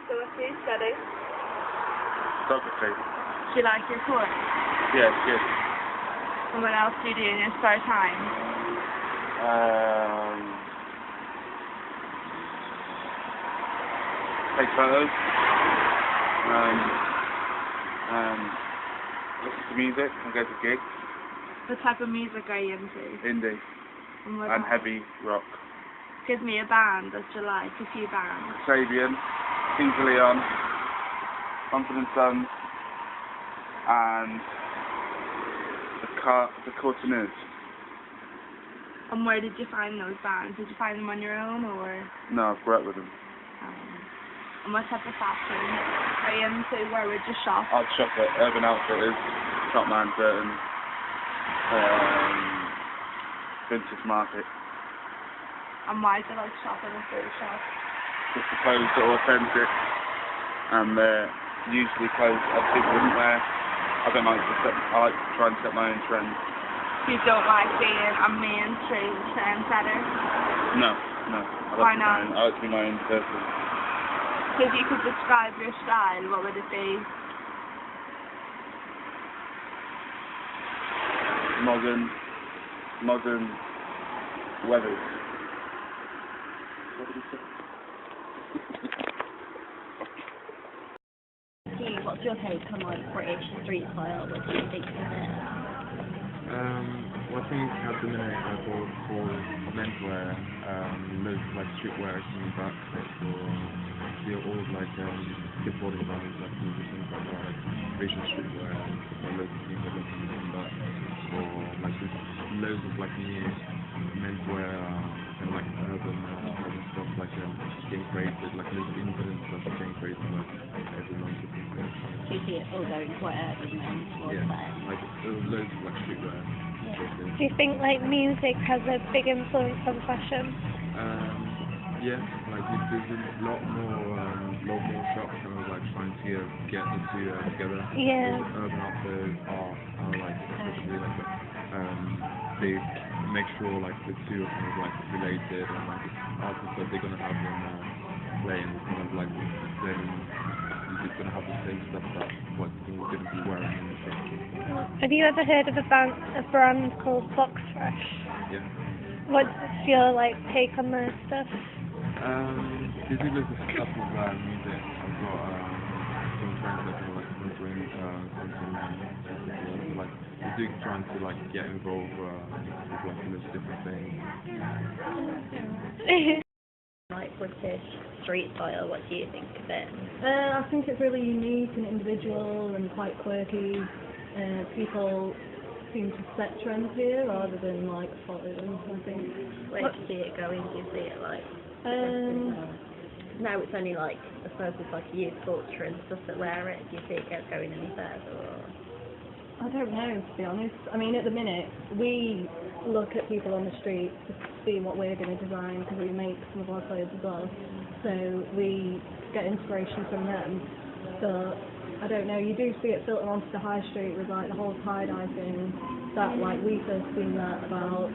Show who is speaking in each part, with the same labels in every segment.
Speaker 1: So what do you study?
Speaker 2: Photography.
Speaker 1: Do you like your course?
Speaker 2: Yeah, it's good.
Speaker 1: And what else do you do in your spare time?
Speaker 2: Take photos. Listen to music and go to gigs.
Speaker 1: What type of music are you into?
Speaker 2: Indie
Speaker 1: And
Speaker 2: and heavy rock.
Speaker 1: Give me a band that you like, a few bands.
Speaker 2: Sabian, Kings of Leon, Confident Sons, and the Courteneurs.
Speaker 1: And where did you find those bands? Did you find them on your own or?
Speaker 2: No, I've grew up with them.
Speaker 1: And what type of fashion are you into? Where would you shop?
Speaker 2: I'd shop at Urban Outfitters, Topman, Burton, Vintage Market.
Speaker 1: And why do you like shopping at those shops?
Speaker 2: Just the clothes that are authentic, and they're usually clothes other people wouldn't wear. I like to try and set my own trends.
Speaker 1: You don't like being a mainstream trendsetter?
Speaker 2: No.
Speaker 1: Why not?
Speaker 2: I like to be my own person.
Speaker 1: If you could describe your style, what would it be?
Speaker 2: Modern weathers. What did he say?
Speaker 3: What's your take on like British street style? What do you think of it?
Speaker 4: Well, I think at the minute for menswear, loads of like streetwear is coming back. For all of like skateboarding brands like musicians like Vision Streetwear, loads of things that are coming back. For like there's loads of like new menswear and like urban stuff like getting created, like loads of independent stuff getting created like every month.
Speaker 3: Do you see it all going quite urban then?
Speaker 4: Like loads of like streetwear.
Speaker 5: Do you think like music has a big influence on fashion?
Speaker 4: Yeah, like there's a lot more shops kind of like trying to get the two together.
Speaker 5: Yeah.
Speaker 4: Urban Outfitters are like especially like they make sure like the two are kind of like related, and like the artists that they're gonna have them playing kind of like then you're just gonna have the same stuff that what they're gonna be wearing in the shop.
Speaker 5: Have you ever heard of a brand called Fox Fresh?
Speaker 4: Yeah.
Speaker 5: What's your like take on their stuff?
Speaker 4: They do loads of stuff with music. I've got some friends that are like sponsoring like they do trying to like get involved with like loads of different things.
Speaker 3: Like British street style, what do you think of it?
Speaker 6: I think it's really unique and individual and quite quirky. People seem to set trends here rather than like follow them, I think.
Speaker 3: Where do you see it going? Do you see it like now it's only like I suppose it's like youth culture and stuff that wear it. Do you see it going any further or?
Speaker 6: I don't know, to be honest. I mean, at the minute, we look at people on the street to see what we're going to design because we make some of our clothes as well. So we get inspiration from them. So I don't know, you do see it filter onto the high street with like the whole tie-dye thing. That like we first seen that about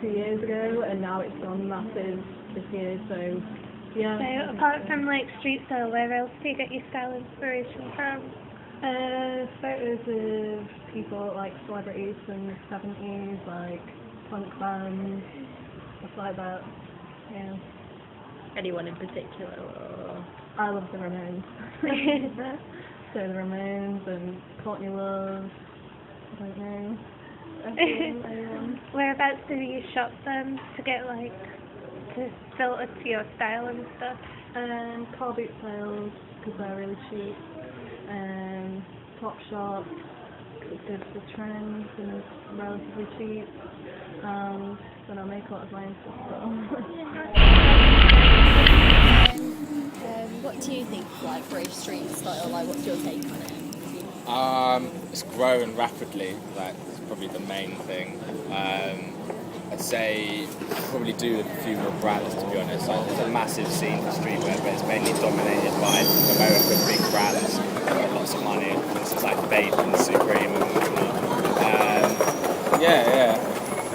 Speaker 6: 2 years ago, and now it's gone massive this year. So yeah.
Speaker 5: So apart from like street style, where else do you get your style inspiration from?
Speaker 6: Photos of people like celebrities from the 70s, like punk bands, stuff like that. Yeah.
Speaker 3: Anyone in particular or?
Speaker 6: I love the Ramones. So the Ramones and Courtney Love. I don't know. Everyone.
Speaker 5: Whereabouts do you shop them to get like to filter to your style and stuff?
Speaker 6: Car boot sales because they're really cheap. Topshop because it's good for trends and it's relatively cheap. Then I make a lot of my own stuff as well.
Speaker 3: What do you think of like British street style? Like, what's your take on it?
Speaker 7: It's growing rapidly. Like, it's probably the main thing. I'd say probably do with a few more brands, to be honest. Like, there's a massive scene for streetwear, but it's mainly dominated by American big brands that got lots of money. For instance, like Bape and Supreme and whatnot. Yeah.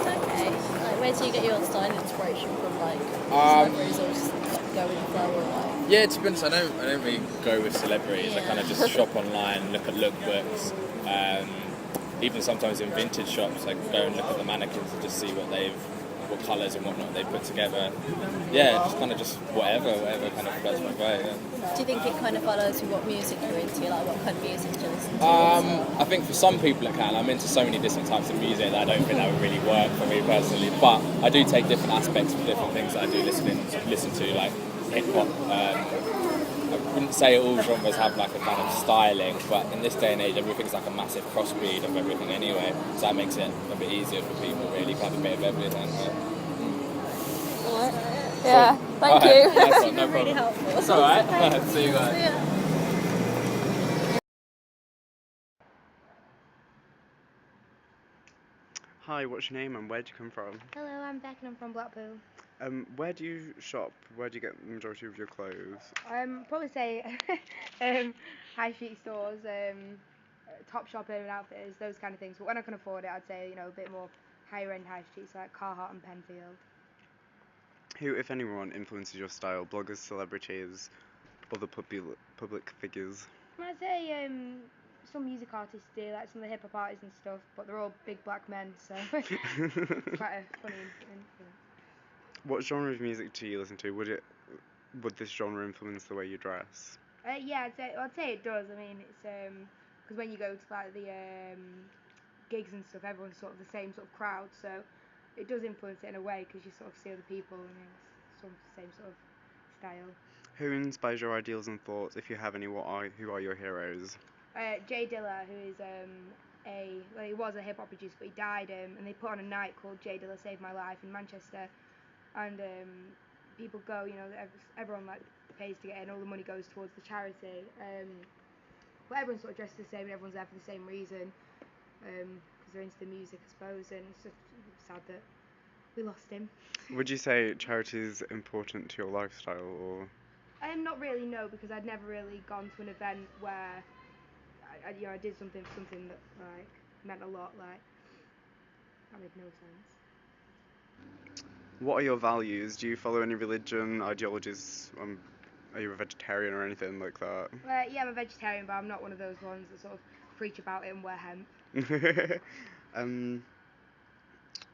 Speaker 3: Okay. Like, where do you get your style inspiration from? Like, celebrities or just like go with the flow or like?
Speaker 7: Yeah, to be honest, I don't really go with celebrities. I
Speaker 3: Yeah.
Speaker 7: kind of just shop online, look at lookbooks. Even sometimes in vintage shops, I go and look at the mannequins and just see what colours and whatnot they put together. Yeah, just whatever kind of floats my boat. Yeah.
Speaker 3: Do you think it kind of follows with what music you're into, like what kind of music do you listen to?
Speaker 7: I think for some people it can. I'm into so many different types of music that I don't think that would really work for me personally. But I do take different aspects from different things that I do listen to, like hip hop. I wouldn't say all genres have like a kind of styling, but in this day and age, everything's like a massive crossbreed of everything anyway. So that makes it a bit easier for people, really, to have a bit of everything.
Speaker 3: Yeah, thank
Speaker 7: Alright,
Speaker 3: you.
Speaker 7: nice one, no
Speaker 3: It's been really
Speaker 7: problem.
Speaker 3: helpful.
Speaker 7: It's alright. See you guys.
Speaker 3: Yeah.
Speaker 8: Hi, what's your name and where'd you come from?
Speaker 9: Hello, I'm Beck and I'm from Blackpool.
Speaker 8: Where do you shop? Where do you get the majority of your clothes?
Speaker 9: Probably say high street stores, Topshop, Urban Outfitters, those kind of things. But when I can afford it, I'd say a bit more higher end high streets like Carhartt and Penfield.
Speaker 8: Who, if anyone, influences your style? Bloggers, celebrities, other public figures?
Speaker 9: I'd say some music artists do, like some of the hip hop artists and stuff, but they're all big black men, so it's quite a funny influence.
Speaker 8: What genre of music do you listen to? Would this genre influence the way you dress?
Speaker 9: Yeah, I'd say it does. I mean, it's because when you go to like the gigs and stuff, everyone's sort of the same sort of crowd, so it does influence it in a way because you sort of see other people and it's sort of the same sort of style.
Speaker 8: Who inspires your ideals and thoughts? If you have any, who are your heroes?
Speaker 9: Jay Dilla, who is he was a hip hop producer, but he died, and they put on a night called Jay Dilla Saved My Life in Manchester, and people go, everyone like pays to get in, all the money goes towards the charity, but everyone's sort of dressed the same, and everyone's there for the same reason, because they're into the music, I suppose, and it's just sad that we lost him.
Speaker 8: Would you say charity is important to your lifestyle, or?
Speaker 9: Not really, no, because I'd never really gone to an event where I did something that like meant a lot. Like that made no sense.
Speaker 8: What are your values? Do you follow any religion, ideologies? Are you a vegetarian or anything like that?
Speaker 9: Yeah, I'm a vegetarian, but I'm not one of those ones that sort of preach about it and wear hemp.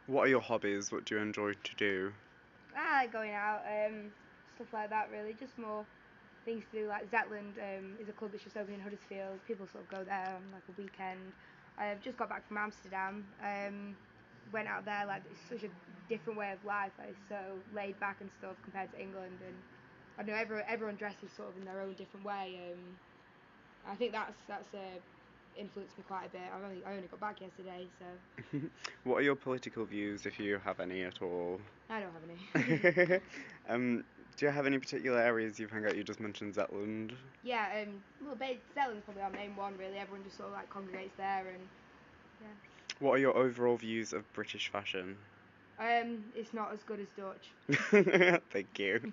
Speaker 8: What are your hobbies? What do you enjoy to do?
Speaker 9: I like going out, stuff like that really, just more things to do, like Zetland is a club that's just open in Huddersfield, people sort of go there on like a weekend. I've just got back from Amsterdam, went out there, like it's such a different way of life, like it's so laid back and stuff compared to England, and I know everyone dresses sort of in their own different way, I think that's influenced me quite a bit. I only got back yesterday, so.
Speaker 8: What are your political views, if you have any at all?
Speaker 9: I don't have any.
Speaker 8: Do you have any particular areas you've hung out? You just mentioned Zetland.
Speaker 9: Yeah, Zetland's probably our main one really. Everyone just sort of like congregates there, and yeah.
Speaker 8: What are your overall views of British fashion?
Speaker 9: It's not as good as Dutch.
Speaker 8: Thank you.